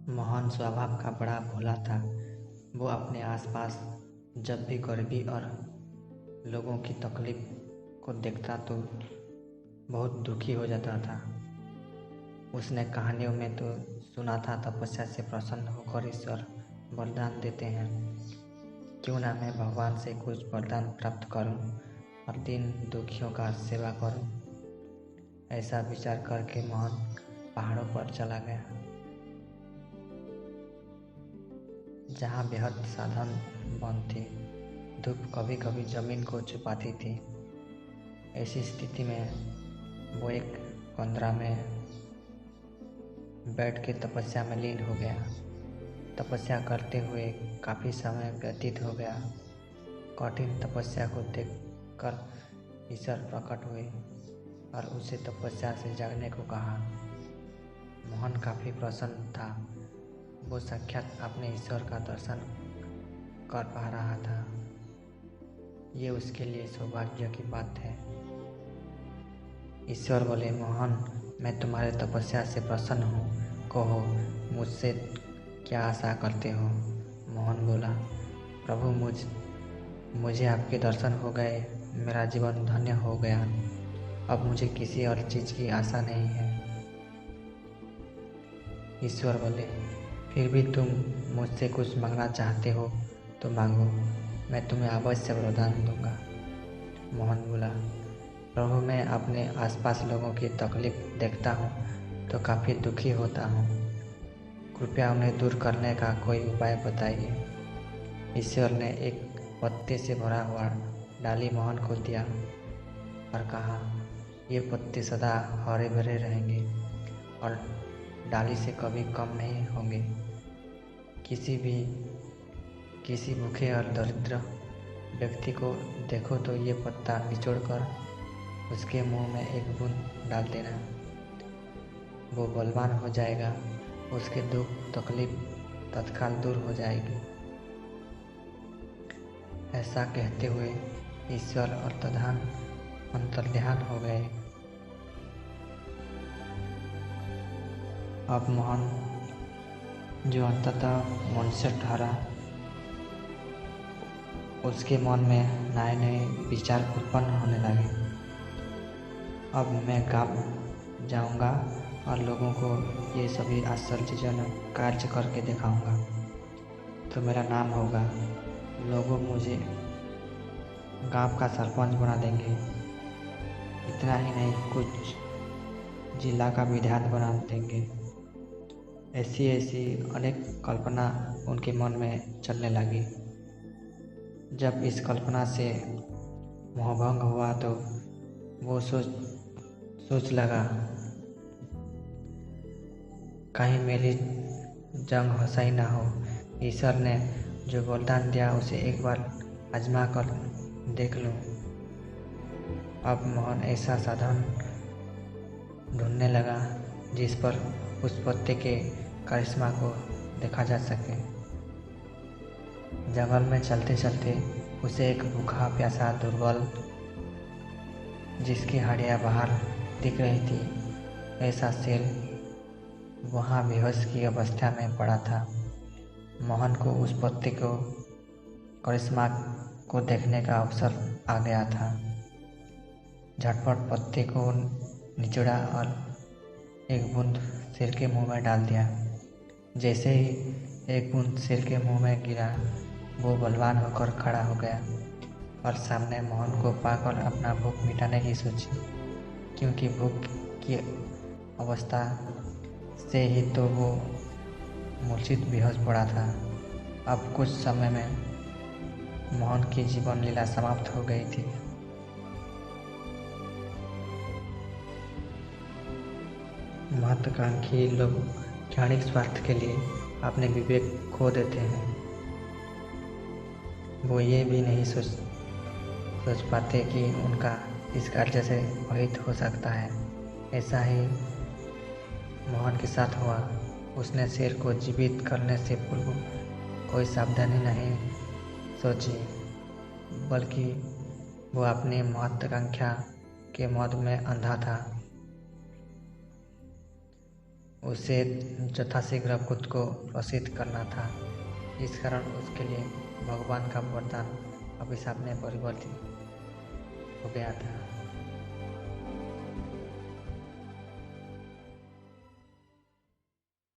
मोहन स्वभाव का बड़ा भोला था। वो अपने आसपास जब भी गरीबी और लोगों की तकलीफ को देखता तो बहुत दुखी हो जाता था। उसने कहानियों में तो सुना था तपस्या से प्रसन्न होकर ईश्वर वरदान देते हैं। क्यों ना मैं भगवान से कुछ वरदान प्राप्त करूं और दीन दुखियों का सेवा करूं। ऐसा विचार करके मोहन पहाड़ों पर चला गया, जहाँ बेहद साधन वन थे। धूप कभी कभी जमीन को छुपाती थी। ऐसी स्थिति में वो एक कंदरा में बैठ के तपस्या में लीन हो गया। तपस्या करते हुए काफ़ी समय व्यतीत हो गया। कठिन तपस्या को देखकर ईश्वर प्रकट हुए और उसे तपस्या से जागने को कहा। मोहन काफ़ी प्रसन्न था। वो साक्षात अपने ईश्वर का दर्शन कर पा रहा था। ये उसके लिए सौभाग्य की बात है। ईश्वर बोले, मोहन, मैं तुम्हारे तपस्या से प्रसन्न हूँ। कहो, मुझसे क्या आशा करते हो? मोहन बोला, प्रभु, मुझे आपके दर्शन हो गए। मेरा जीवन धन्य हो गया। अब मुझे किसी और चीज़ की आशा नहीं है। ईश्वर बोले, फिर भी तुम मुझसे कुछ मांगना चाहते हो तो मांगो, मैं तुम्हें अवश्य वरदान दूंगा। मोहन बोला, प्रभु, मैं अपने आसपास लोगों की तकलीफ देखता हूँ तो काफ़ी दुखी होता हूँ। कृपया उन्हें दूर करने का कोई उपाय बताइए। ईश्वर ने एक पत्ते से भरा हुआ डाली मोहन को दिया और कहा, ये पत्ते सदा हरे भरे रहेंगे और डाली से कभी कम नहीं होंगे। किसी भूखे और दरिद्र व्यक्ति को देखो तो ये पत्ता निचोड़कर उसके मुंह में एक बूंद डाल देना। वो बलवान हो जाएगा। उसके दुख तकलीफ तत्काल दूर हो जाएगी। ऐसा कहते हुए ईश्वर अंतर्ध्यान हो गए। अब मोहन, जो अंततः मनुष्य ठहरा, उसके मन में नए नए विचार उत्पन्न होने लगे। अब मैं गाँव जाऊंगा और लोगों को ये सभी आश्चर्यजनक कार्य करके दिखाऊंगा तो मेरा नाम होगा। लोग मुझे गांव का सरपंच बना देंगे। इतना ही नहीं, कुछ जिला का विधायक बना देंगे। ऐसी ऐसी अनेक कल्पना उनके मन में चलने लगी। जब इस कल्पना से मोहभंग हुआ तो वो सोच लगा, कहीं मेरी जंग हंसाई ना हो। ईश्वर ने जो वरदान दिया उसे एक बार आजमा कर देख लूं। अब मोहन ऐसा साधन ढूंढने लगा जिस पर उस पत्ते के करिश्मा को देखा जा सके। जंगल में चलते चलते उसे एक भूखा प्यासा दुर्बल, जिसकी हड्डियां बाहर दिख रही थी, ऐसा शेर वहाँ बेहोश की अवस्था में पड़ा था। मोहन को उस पत्ते को करिश्मा को देखने का अवसर आ गया था। झटपट पत्ते को निचोड़ा और एक बूंद शेर के मुंह में डाल दिया। जैसे ही एक बूंद शेर के मुंह में गिरा, वो बलवान होकर खड़ा हो गया और सामने मोहन को पाकर अपना भूख मिटाने की सोची, क्योंकि भूख की अवस्था से ही तो वो मूर्छित बेहोश पड़ा था। अब कुछ समय में मोहन की जीवन लीला समाप्त हो गई थी। महत्वाकांक्षी लोग क्षणिक स्वार्थ के लिए अपने विवेक खो देते हैं। वो ये भी नहीं सोच पाते कि उनका इस कार्य से अहित हो सकता है। ऐसा ही मोहन के साथ हुआ। उसने शेर को जीवित करने से पूर्व कोई सावधानी नहीं सोची, बल्कि वो अपनी महत्वाकांक्षा के मद में अंधा था। उसे यथाशीघ्र खुद को प्रसिद्ध करना था। इस कारण उसके लिए भगवान का वरदान अभिशाप में परिवर्तित हो गया था।